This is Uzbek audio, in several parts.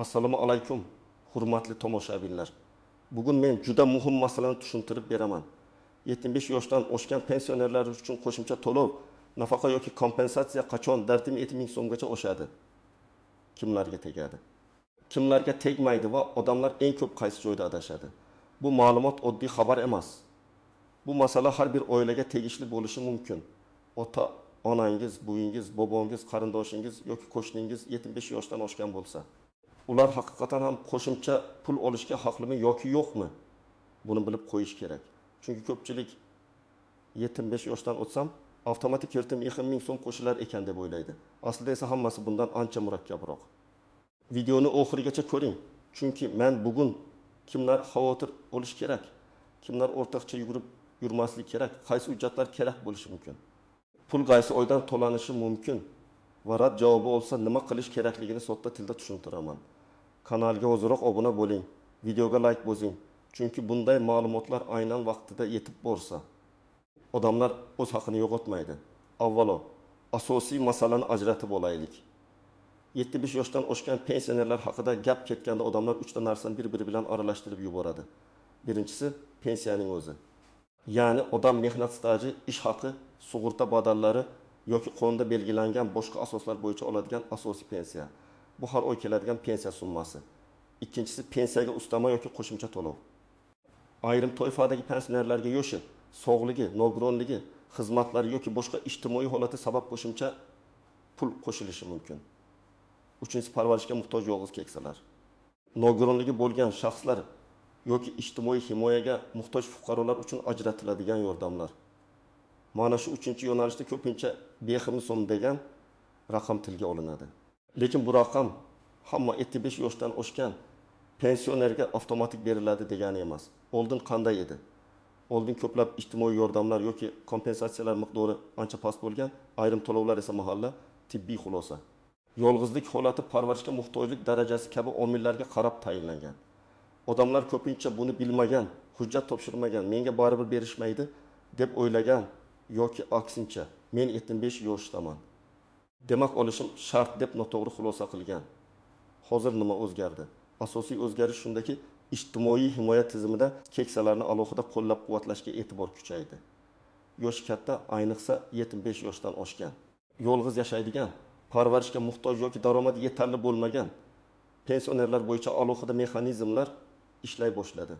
Assalomu alaykum, hurmatli tomoshabinlar. Bugun men juda muhim masalani tushuntirib beraman. 75 yoshdan oshgan pensionerlar uchun qo'shimcha to'lov, nafaqa yoki kompensatsiya qachon 4 ming so'mgacha oshadi? Kimlarga tegadi? Kimlarga tegmaydi va odamlar eng ko'p qaysi joyda adashadi? Bu ma'lumot oddiy xabar emas. Bu masala har bir oilaga tegishli bo'lishi mumkin. Ota, onangiz, buyingiz, bobongiz, qarindoshingiz yoki qo'shningiz 75 yoshdan oshgan bo'lsa, ular haqiqatan ham qo'shimcha pul olishga haqlimi yoki yo'qmi? Buni bilib qo'yish kerak. Chunki ko'pchilik 75 yoshdan o'tsam, avtomatik yirtim 2 ming so'm qo'shilar ekan deb o'ylaydi. Aslida esa hammasi bundan ancha murakkabroq. Videoni oxirigacha ko'ring. Chunki men bugun kimlar xavotir olish kerak, kimlar o'rtoqcha yurmaslik kerak, qaysi hujjatlar kerak bo'lishi mumkin. Pul qaysi oydan to'lanishi mumkin va rad javobi olsa nima qilish kerakligini sodda tilda tushuntiraman. Kanalga ozroq obuna bo'ling, videoga like bosing. Chunki bunday ma'lumotlar aynan vaqtida yetib borsa, odamlar o'z haqini yo'qotmaydi. Avvalo, asosiy masalani ajratib olaylik. 75 yoshdan oshgan pensionerlar haqida gap ketganda odamlar 3 ta narsani bir-biri bilan aralashtirib yuboradi. Birinchisi pensiyaning o'zi. Ya'ni odam mehnat staji, ish haqi, sug'urta badallari yoki qonunda belgilangan boshqa asoslar bo'yicha oladigan asosiy pensiya. Bu har oy keladigan pensiya summasi. Ikkinchisi pensiyaga ustama yoki qo'shimcha to'lov. Ayrim toifadagi pensionerlarga yoshi, sog'ligi, nogironligi, xizmatlari yoki boshqa ijtimoiy holati sabab qo'shimcha pul qo'shilishi mumkin. Uchinchisi parvarishga muhtoj yolg'iz keksalar. Nogironligi bo'lgan shaxslar yoki ijtimoiy himoyaga muhtoj fuqarolar uchun ajratiladigan yordamlar. Mana shu 3-yo'nalishda ko'pincha BXM so'm degan raqam tilga olinadi. Lekin bu raqam hamma 75 yoshdan oshgan pensionerga avtomatik beriladi degani emas. Oldin qanday edi? Oldin ko'plab ijtimoiy yordamlar yoki kompensatsiyalar miqdori ancha past bo'lgan, ayrim to'lovlar esa mahalla tibbiy xulosa. Yolg'izlik holati parvarishga muhtojlik darajasi kabi omillarga qarab tayinlangan. Odamlar ko'pincha buni bilmagan, hujjat topshirmagan, menga baribir berishmaydi deb o'ylagan yoki aksincha, men 75 yoshdaman. Demak olishim shart deb noto'g'ri xulosa qilgan. Hozir nima o'zgardi? Asosiy o'zgarish shundaki, ijtimoiy himoya tizimida keksalarni alohida qo'llab-quvvatlashga e'tibor kuchaydi. Yoshi katta, ayniqsa 75 yoshdan oshgan, yolg'iz yashaydigan, parvarishga muhtoj yoki daromadi yetarli bo'lmagan pensionerlar bo'yicha alohida mexanizmlar ishlay boshladi.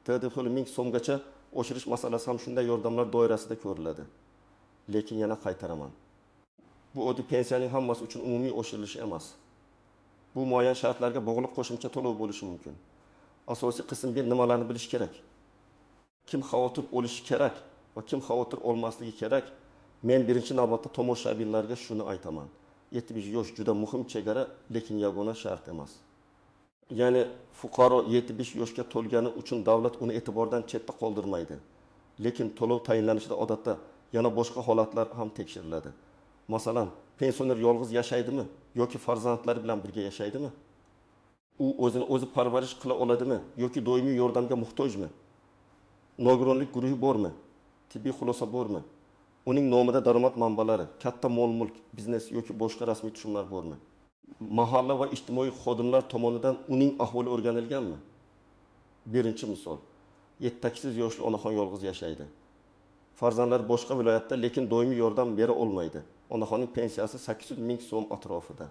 4 ming so'mgacha oshirish masalasi ham shunday yordamlar doirasida ko'riladi. Lekin yana qaytaraman. Bu oddiy pensiyaning hammasi uchun umumiy oshirilishi emas. Bu muayyan shartlarga bog'liq qo'shimcha to'lov bo'lishi mumkin. Asosiy qism 1 nimalarni bilish kerak? Kim xavotir olishi kerak va kim xavotir olmasligi kerak? Men birinchi navbatda tomoshabinlarga shuni aytaman. 75 yosh juda muhim chegara, lekin yagona shart emas. Ya'ni fuqaro 75 yoshga to'lgani uchun davlat uni e'tibordan chetda qoldirmaydi. Lekin to'lov tayinlanishida odatda yana boshqa holatlar ham tekshiriladi. Masalan, pensioner yolg'iz yashaydimi yoki farzandlari bilan birga yashaydimi? U o'zi parvarish qila oladimi yoki doimiy yordamga muhtojmi? Nogironlik guruhi bormi? Tibbiy xulosa bormi? Uning nomida daromad manbalari, katta mol-mulk, biznes yoki boshqa rasmiy tushumlar bormi? Mahalla va ijtimoiy xodimlar tomonidan uning ahvoli o'rganilganmi? Birinchi misol, 78 yoshli onaxon yolg'iz yashaydi. Farzandlari boshqa viloyatda, lekin doimiy yordam bera olmaydi. Onaxonning pensiyasi 800 ming so'm atrofida.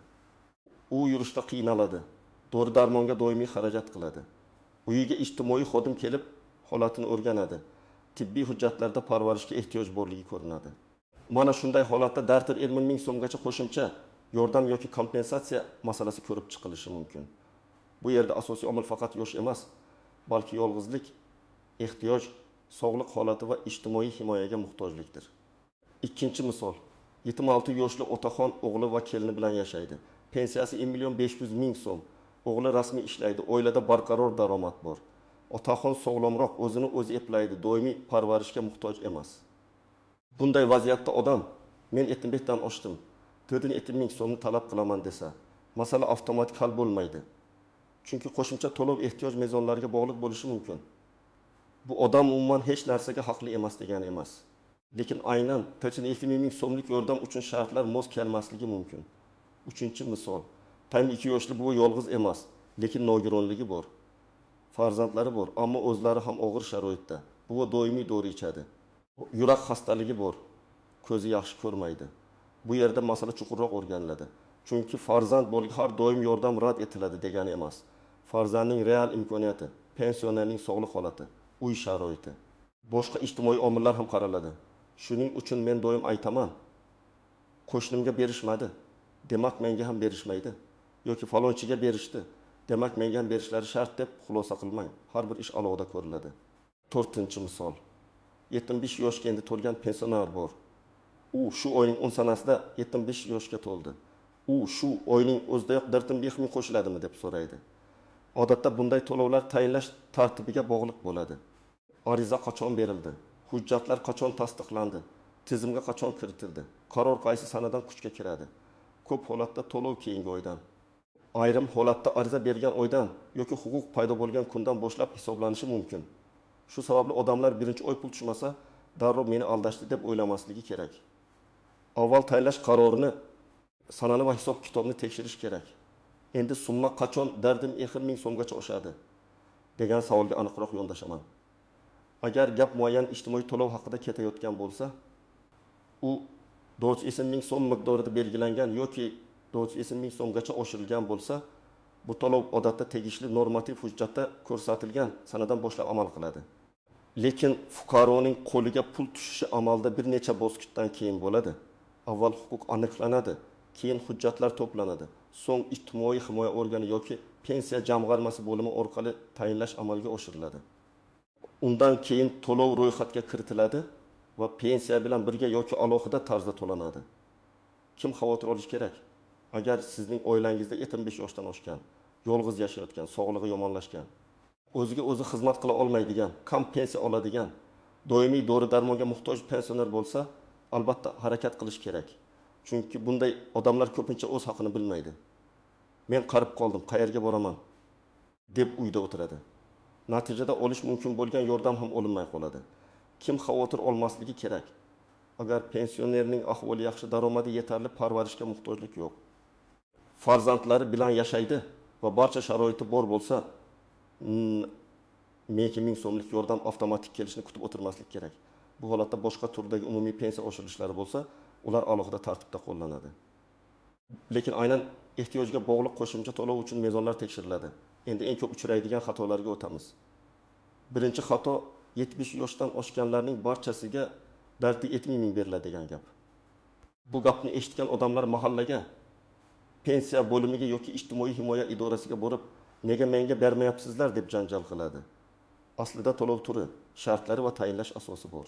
U yurishda qiynaladi. Dori-darmonga doimiy xarajat qiladi. Uyiga ijtimoiy xodim kelib, holatini o'rganadi. Tibbiy hujjatlarda parvarishga ehtiyoj borligi ko'rinadi. Mana shunday holatda 4 ming so'mgacha qo'shimcha yordam yoki kompensatsiya masalasi ko'rib chiqilishi mumkin. Bu yerda asosiy omil faqat yosh emas, balki yolg'izlik, ehtiyoj, sog'liq holati va ijtimoiy himoyaga muhtojlikdir. Ikkinchi misol, 76 yoshli otaxon o'g'li va kelini bilan yashaydi. Pensiyasi 1 ming so'm. O'g'li rasmiy ishlaydi, oilada barqaror daromad bor. Otaxon sog'lomroq, o'zini o'zi eplaydi, doimiy parvarishga muhtoj emas. Bunday vaziyatda odam, men 75 dan oshdim, 4 ming so'mni talab qilaman desa, masala avtomatik hal bo'lmaydi. Chunki qo'shimcha to'lov ehtiyoj mezonlariga bog'liq bo'lishi mumkin. Bu odam umuman hech narsaga haqli emas degani emas. Lekin aynan 4 ming so'mlik yordam uchun shartlar mos kelmasligi mumkin. Uchinchi misol, Tam 2 yoshli bu yolg'iz emas, lekin nogironligi bor. Farzandlari bor, ammo o'zlari ham og'ir sharoitda. Bu doimiy dori ichadi. Yurak xastaligi bor. Ko'zi yaxshi ko'rmaydi. Bu yerda masala chuqurroq o'rganiladi. Chunki farzand bo'lgan har doim yordam rad etiladi degani emas. Farzandning real imkoniyati, pensionerning sog'liq holati, uy sharoiti, boshqa ijtimoiy omillar ham qaraladi. Shuning uchun men doim aytaman, qo'shnimga berishmadi, demak menga ham berishmaydi. Yoki falonchiga berishdi, demak menga ham berishlari shart deb xulosa qilmang. Har bir ish alohida ko'riladi. 4-misol. 75 yoshga endi to'lgan pensioner bor. U shu oyning 10 sanasida 75 yoshga to'ldi. U shu oyning o'zidayoq dartin-behmi qo'shiladimi deb so'raydi. Odatda bunday to'lovlar tayinlash tartibiga bog'liq bo'ladi. Ariza qachon berildi? Hujjatlar qachon tasdiqlandi? Tizimga qachon kiritildi? Qaror qaysi sanadan kuchga kiradi? Ko'p holatda to'lov keyingi oydan, ayrim holatda ariza bergan oydan yoki huquq paydo bo'lgan kundan boshlab hisoblanishi mumkin. Shu sababli odamlar birinchi oy pul tushmasa, darrov meni aldashdi deb o'ylamasligi kerak. Avval tayinlash qarorini, sanani va hisob kitobni tekshirish kerak. Endi summa qachon dardim 1000 so'mgacha oshadi degan savolga aniqroq yondashaman. Agar gap muayyan ijtimoiy to'lov haqida ketayotgan bo'lsa, u 400 so'm miqdorida belgilangan yoki 400 so'mgacha oshirilgan bo'lsa, bu to'lov odatda tegishli normativ hujjatda ko'rsatilgan sanadan boshlab amal qiladi. Lekin fuqaroning qo'liga pul tushishi amalda bir necha bosqichdan keyin bo'ladi. Avval huquq aniqlanadi, keyin hujjatlar to'planadi, so'ng ijtimoiy himoya organi yoki pensiya jamg'armasi bo'limi orqali tayinlash amalga oshiriladi. Undan keyin to'lov ro'yxatga kiritiladi va pensiya bilan birga yoki alohida tarzda to'lanadi. Kim xavotir olish kerak? Agar sizning oilangizda 75 yoshdan oshgan, yolg'iz yashayotgan, sog'lig'i yomonlashgan, o'ziga o'zi xizmat qila olmaydigan, kam pensiya oladigan, doimiy dori-darmonga muhtoj pensioner bo'lsa, albatta harakat qilish kerak. Chunki bunday odamlar ko'pincha o'z haqini bilmaydi. Men qarib qoldim, qayerga boraman deb uyda o'tiradi. Natijada olish mumkin bo'lgan yordam ham olinmay qoladi. Kim xavotir olmasligi kerak? Agar pensionerning ahvoli yaxshi, daromadi yetarli, parvarishga muhtojlik yo'q, farzandlari bilan yashaydi va barcha sharoiti bor bo'lsa, 2000 so'mlik yordam avtomatik kelishini kutib o'tirmaslik kerak. Bu holatda boshqa turdagi umumiy pensiya oshirilishlari bo'lsa, ular alohida tartibda qo'llanadi. Lekin aynan ehtiyojga bog'liq qo'shimcha to'lov uchun mezonlar tekshiriladi. Endi eng ko'p uchraydigan xatolarga o'tamiz. Birinchi xato 70 yoshdan oshganlarning barchasiga dardi 70 beriladi degan gap. Bu gapni eshitgan odamlar mahallaga, pensiya bo'limiga yoki ijtimoiy himoya idorasiga borib, nega menga bermayapsizlar deb janjal qiladi. Aslida to'lov turi, shartlari va tayinlash asosi bor.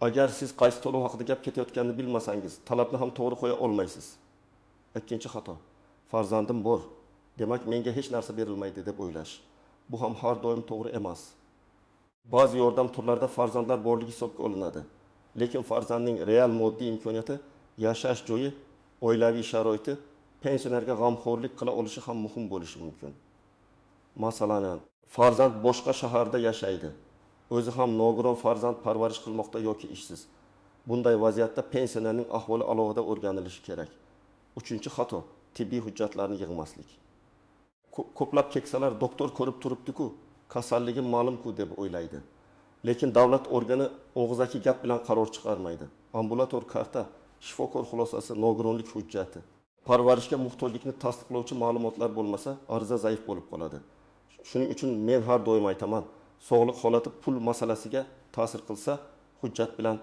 Agar siz qaysi to'lov haqida gap ketayotganini bilmasangiz, talabni ham to'g'ri qo'ya olmaysiz. Ikkinchi xato, farzandim bor, demak menga hech narsa berilmaydi deb o'ylash. Bu ham har doim to'g'ri emas. Ba'zi yordam turlarida farzandlar borligi hisobga olinadi. Lekin farzandning real moddiy imkoniyati, yashash joyi, oilaviy sharoiti pensionerga g'amxo'rlik qila olishi ham muhim bo'lishi mumkin. Masalan, farzand boshqa shaharda yashaydi. O'zi ham nogiron farzand parvarish qilmoqda yoki ishsiz. Bunday vaziyatda pensionerning ahvoli alohida o'rganilishi kerak. Uchinchi xato, tibbiy hujjatlarni yig'maslik. Ko'plab keksalar doktor ko'rib turibdi-ku, kasalligim ma'lum-ku deb o'ylaydi. Lekin davlat organi og'zaki gap bilan qaror chiqarmaydi. Ambulator karta, shifokor xulosasi, nogironlik hujjati, parvarishga muhtojlikni tasdiqlovchi ma'lumotlar bo'lmasa, ariza zaif bo'lib qoladi. Shuning uchun men har doim aytaman, sog'liq holati pul masalasiga ta'sir qilsa, hujjat bilan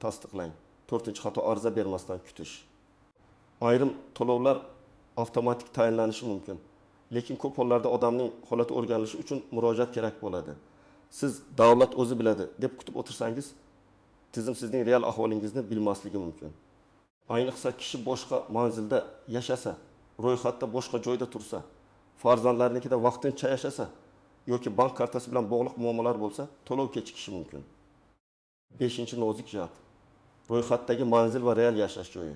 tasdiqlang. 4-xato, ariza bermasdan kutish. Ayrim to'lovlar avtomatik tayinlanishi mumkin. Lekin ko'p hollarda odamning holati o'rganilishi uchun murojaat kerak bo'ladi. Siz davlat o'zi biladi deb kutib o'tirsangiz, tizim sizning real ahvolingizni bilmasligi mumkin. Ayniqsa kishi boshqa manzilda yashasa, ro'yxatda boshqa joyda tursa, farzandlarnikida vaqtincha yashasa yoki bank kartasi bilan bog'liq muammolar bo'lsa, to'lov kechikishi mumkin. 5-nozik jihat. Ro'yxatdagi manzil va real yashash joyi.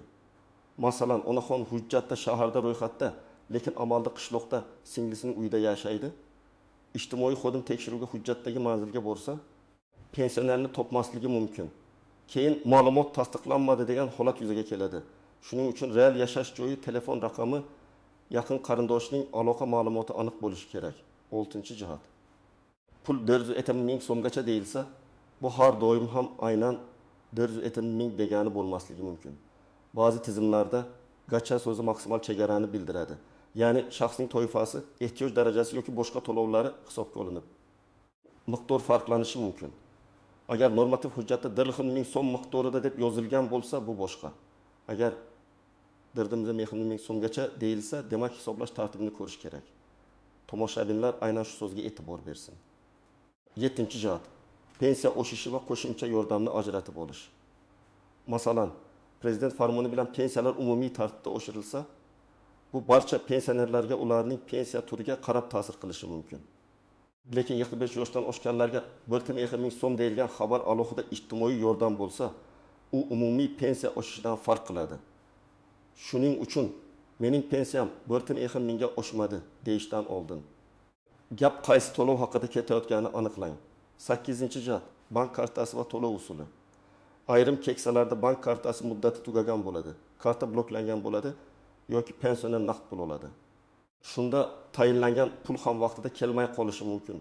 Masalan, onaxon hujjatda shaharda ro'yxatda, lekin amalda qishloqda singlisining uyida yashaydi. Ijtimoiy xodim tekshiruvga hujjatdagi manzilga borsa, pensionerni topmasligi mumkin. Keyin ma'lumot tasdiqlanmadi degan holat yuzaga keladi. Shuning uchun real yashash joyi, telefon raqami yaqin qarindoshning aloqa ma'lumoti aniq bo'lishi kerak. 6-jihat. Pul 450 ming so'mgacha deyilsa, bu har doim ham aynan 450 ming degani bo'lmasligi mumkin. Ba'zi tizimlarda gacha so'zi maksimal chegarani bildiradi. Ya'ni shaxsning toifasi, ehtiyoj darajasi yoki boshqa to'lovlari hisobga olinib, miqdor farqlanishi mumkin. Agar normativ hujjatda 400 ming so'm miqdorida deb yozilgan bo'lsa, bu boshqa. Agar 400 ming so'mgacha deyilsa, demak hisoblash tartibini ko'rish kerak. Tomoshabinlar aynan shu so'zga e'tibor bersin. 7-jihat. Pensiya o'shishi va qo'shimcha yordamni ajratib olish. Masalan, prezident farmoni bilan pensiyalar umumiy tartibda oshirilsa, bu barcha pensionerlarga ularning pensiya turiga qarab ta'sir qilishi mumkin. Lekin 75 yoshdan oshganlarga 1,2 ming so'm deyilgan xabar alohida ijtimoiy yordam bo'lsa, u umumiy pensiya oshishidan farq qiladi. Shuning uchun mening pensiyam 1,2 mingga oshmadi deyishdan oldin gap qaysi to'lov haqida ketayotganini aniqlang. 8-jihat. Bank kartasi va to'lov usuli. Ayrim keksalarda bank kartasi muddati tugagan bo'ladi, karta bloklangan bo'ladi yoki pensioner naqd pul oladi. Shunda tayinlangan pul ham vaqtida kelmay qolishi mumkin.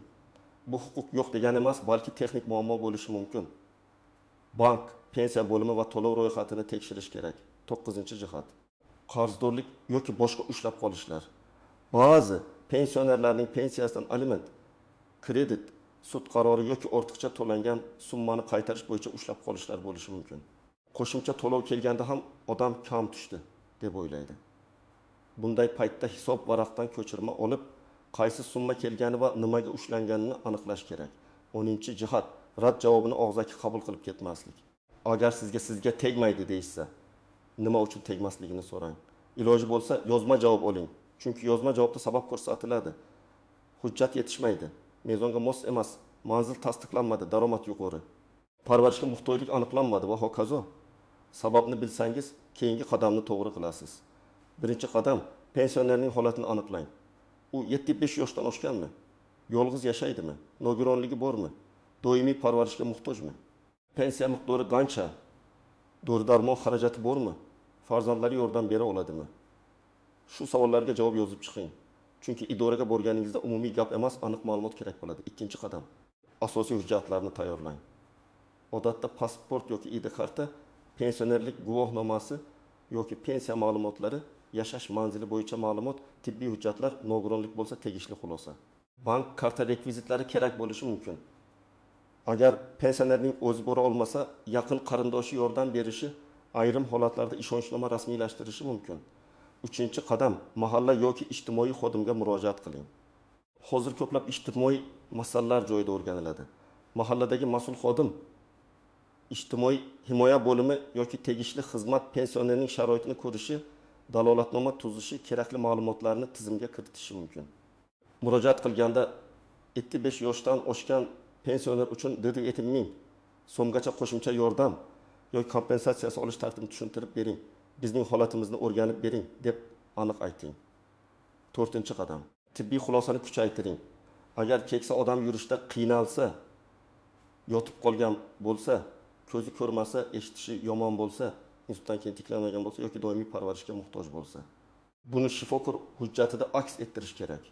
Bu huquq yo'q degani emas, balki texnik muammo bo'lishi mumkin. Bank, pensiya bo'limi va to'lov ro'yxatini tekshirish kerak. 9-jihat. Qarzdorlik yoki boshqa ushlab qolishlar. Ba'zi pensionerlarning pensiyasidan aliment, kredit, sud qarori yoki ortiqcha to'langan summani qaytarish bo'yicha ushlab qolishlar bo'lishi mumkin. Qo'shimcha to'lov kelganda ham odam kam tushdi deb o'ylaydi. Bunday paytda hisob varaqdan ko'chirma olib, qaysi summa kelgani va nimaga ushlanganini aniqlash kerak. 10-jihat. Rad javobini og'zaki qabul qilib ketmaslik. Agar sizga tegmaydi deyishsa, nima uchun tegmasligini so'rang. Iloji bo'lsa yozma javob oling. Chunki yozma javobda sabab ko'rsatiladi. Hujjat yetishmaydi, mezonga mos emas, manzil tasdiqlanmadi, daromad yuqori, parvarishga muhtojlik aniqlanmadi va hokazo. Sababni bilsangiz, keyingi qadamni to'g'ri qilasiz. Birinchi qadam, pensionerning holatini aniqlang. U 75 yoshdan oshganmi? Yolg'iz yashaydimi? Nogironligi bormi? Doimiy parvarishga muhtojmi? Pensiya miqdori qancha? Dori-darmon xarajati bormi? Farzandlari yordam bera oladimi? Shu savollarga javob yozib chiqing. Chunki idoraga borganingizda umumiy gap emas, aniq ma'lumot kerak bo'ladi. Ikkinchi qadam, asosiy hujjatlarni tayyorlang. Odatda pasport yoki ID karta, pensionerlik guvohnomasi yoki pensiya ma'lumotlari, yashash manzili bo'yicha ma'lumot, tibbiy hujjatlar, nogironlik bo'lsa tegishli xulosa. Bank karta rekvizitlari kerak bo'lishi mumkin. Agar pensionerning o'zi bora olmasa, yaqin qarindoshi yordam berishi, ayrim holatlarda ishonchnoma rasmiylashtirishi mumkin. 3-qadam, mahalla yoki ijtimoiy xodimga murojaat qiling. Hozir ko'plab ijtimoiy masalalar joyida o'rganiladi. Mahalladagi mas'ul xodim, ijtimoiy himoya bo'limi yoki tegishli xizmat pensionerning sharoitini ko'rishi, dalolatnoma tuzishi, kerakli ma'lumotlarni tizimga kiritishi mumkin. Murojaat qilganda 75 yoshdan oshgan pensioner uchun 4,7 ming so'mgacha qo'shimcha yordam yoki kompensatsiyasi olish tartibini tushuntirib bering. Bizning holatimizni o'rganib bering deb aniq ayting. 4-qadam. Tibbiy xulosani kuchaytiring. Agar keksa odam yurishda qiynalsa, yotib qolgan bo'lsa, ko'zi ko'rmasa, eshitishi yomon bo'lsa, institutdan keyin tiklanmagan bo'lsa yoki doimiy parvarishga muhtoj bo'lsa, buni shifokor hujjatida aks ettirish kerak.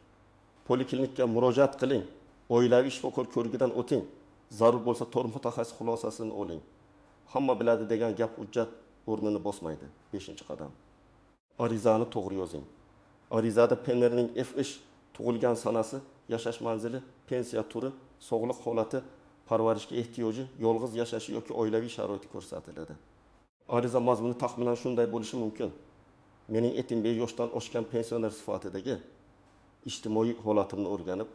Poliklinikka murojaat qiling. Oilaviy shifokor ko'rigidan o'ting. Zarur bo'lsa to'r mutaxassis xulosasini oling. Hamma biladi degan gap hujjat o'rnini bosmaydi. 5-qadam. Arizani to'g'ri yozing. Arizada pensionerning F.ish tug'ilgan sanasi, yashash manzili, pensiya turi, sog'liq holati, parvarishga ehtiyoji, yolg'iz yashashi yoki oilaviy sharoiti ko'rsatiladi. Ariza mazmuni taxminan shunday bo'lishi mumkin. Mening 75 yoshdan oshgan pensioner sifatidagi ijtimoiy holatimni o'rganib,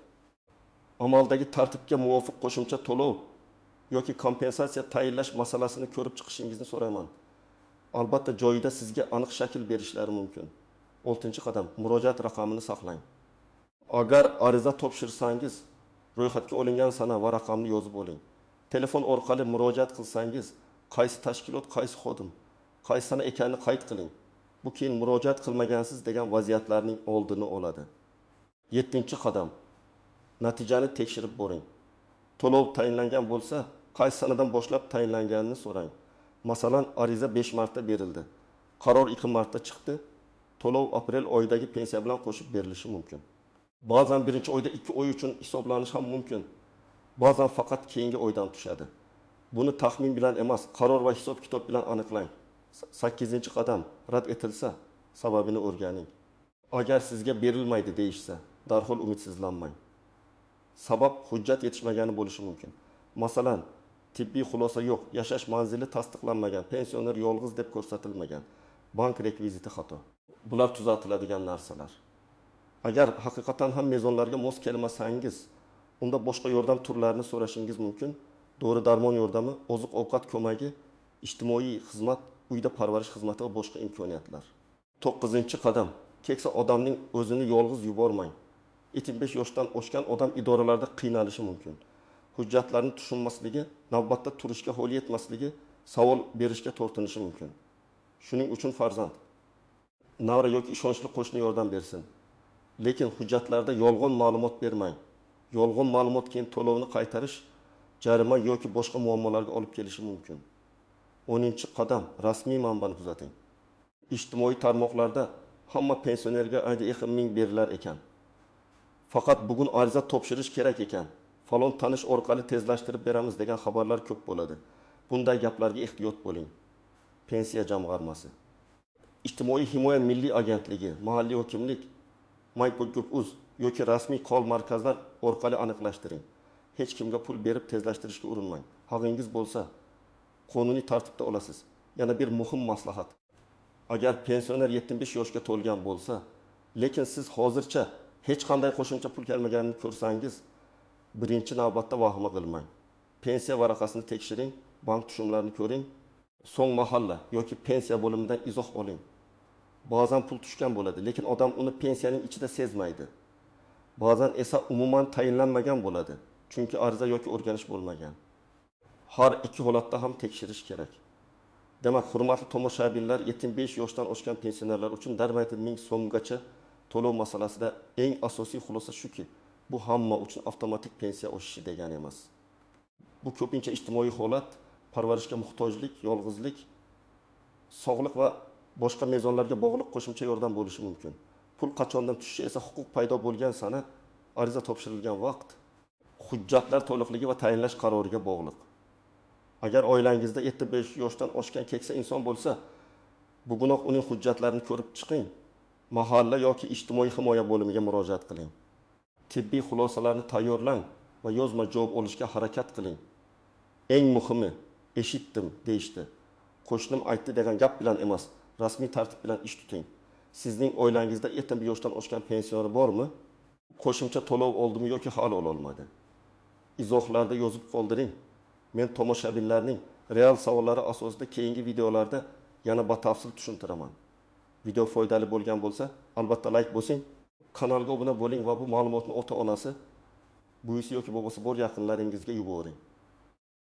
amaldagi tartibga muvofiq qo'shimcha to'lov yoki kompensatsiya tayinlash masalasini ko'rib chiqishingizni so'rayman. Albatta joyida sizga aniq shakl berishlari mumkin. 6-qadam, murojaat raqamini saqlang. Agar ariza topshirsangiz, ro'yxatga olingan sana va raqamni yozib oling. Telefon orqali murojaat qilsangiz, qaysi tashkilot, qaysi xodim, qaysi sana ekanini qayd qiling. Bu keyin murojaat qilmagansiz degan vaziyatlarning oldini oladi. 7-qadam. Natijani tekshirib boring. To'lov tayinlangan bo'lsa, qaysi sanadan boshlab tayinlanganini so'rang. Masalan, ariza 5 marta berildi. Qaror 2 marta chiqdi. to'lov aprel oyidagi pensiya bilan qo'shib berilishi mumkin. Ba'zan birinchi oyda 2 oy uchun hisoblanishi ham mumkin. Ba'zan faqat keyingi oydan tushadi. Buni taxmin bilan emas, qaror va hisob-kitob bilan aniqlang. 8-qadam rad etilsa, sababini o'rganing. Agar sizga berilmaydi deyishsa, darhol umidsizlanmang. Sabab hujjat yetishmagani bo'lishi mumkin. Masalan, tibbiy xulosa yo'q, yashash manzili tasdiqlanmagan, pensioner yolg'iz deb ko'rsatilmagan, bank rekviziti xato. Bular tuzatiladigan narsalar. Agar haqiqatan ham mezonlarga mos kelmasangiz, unda boshqa yordam turlarini so'rashingiz mumkin. Dori-darmon yordami, oziq-ovqat ko'magi, ijtimoiy xizmat, uyda parvarish xizmati va boshqa imkoniyatlar. 9-qadam. Keksa odamning o'zini yolg'iz yubormang. 75 yoshdan oshgan odam idoralarda qiynalishi mumkin. Hujjatlarni tushunmasligi, navbatda turishga ho'l yetmasligi, savol berishga tortinishi mumkin. Shuning uchun farzand, navra yoki ishonchli qo'shni yordam bersin. Lekin hujjatlarda yolg'on ma'lumot bermang. Yolg'on ma'lumot keyin to'lovni qaytarish, jarima yoki boshqa muammolarga olib kelishi mumkin. 10-qadam. Rasmiy manbani kuzating. Ijtimoiy tarmoqlarda hamma pensionerga ayda 1000 berilar ekan. Faqat bugun ariza topshirish kerak ekan. Falon tanish orqali tezlashtirib beramiz degan xabarlar ko'p bo'ladi. Bunday gaplarga ehtiyot bo'ling. Pensiya jamg'armasi, Ijtimoiy himoya milliy agentligi, mahalliy hokimlik, Mypogub.uz yoki rasmiy qol markazlar orqali aniqlashtiring. Hech kimga pul berib tezlashtirishga urinmang. Haqingiz bo'lsa, qonuniy tartibda olasiz. Yana bir muhim maslahat. Agar pensioner 75 yoshga to'lgan bo'lsa, lekin siz hozircha hech qanday qo'shimcha pul kelmaganini ko'rsangiz, birinchi navbatda vahima qilmang. Pensiya varaqasini tekshiring, bank tushumlarini ko'ring, so'ng mahalla yoki pensiya bo'limidan izoh oling. Ba'zan pul tushgan bo'ladi, lekin odam uni pensiyaning ichida sezmaydi. Ba'zan esa umuman tayinlanmagan bo'ladi, chunki ariza yoki o'rganish bo'lmagan. Har ikki holatda ham tekshirish kerak. Demak, hurmatli tomoshabinlar, 75 yoshdan oshgan pensionerlar uchun darmayda 1000 so'mgacha to'lov masalasida eng asosiy xulosa shuki, bu hamma uchun avtomatik pensiya oshishi degani emas. Bu ko'pincha ijtimoiy holat, parvarishga muhtojlik, yolg'izlik, sog'liq va boshqa mezonlarga bog'liq qo'shimcha yordam bo'lishi mumkin. Pul qachondan tushishi esa huquq paydo bo'lgan sana, ariza topshirilgan vaqt, hujjatlar to'liqligi va tayinlash qaroriga bog'liq. Agar oilangizda 75 yoshdan oshgan keksa inson bo'lsa, bugunoq uning hujjatlarini ko'rib chiqing. Mahalla yoki ijtimoiy himoya bo'limiga murojaat qiling. Tibbiy xulosalarni tayyorlang va yozma javob olishga harakat qiling. Eng muhimi, eshitdim deyishdi. Qo'shnim aytdi degan gap bilan emas, rasmiy tartib bilan ish tuting. Sizning oilangizda 75 yoshdan oshgan pensioner bormi? Qo'shimcha to'lov oldimi yoki hali ololmadi? Izohlarda yozib qoldiring. Men tomoshabinlarning real savollari asosida keyingi videolarda yana batafsil tushuntiraman. Video foydali bo'lgan bo'lsa, albatta like bosing, kanalga obuna bo'ling va bu ma'lumotni ota-onasi, buvisi yoki bobosi bor yaqinlaringizga yuboring.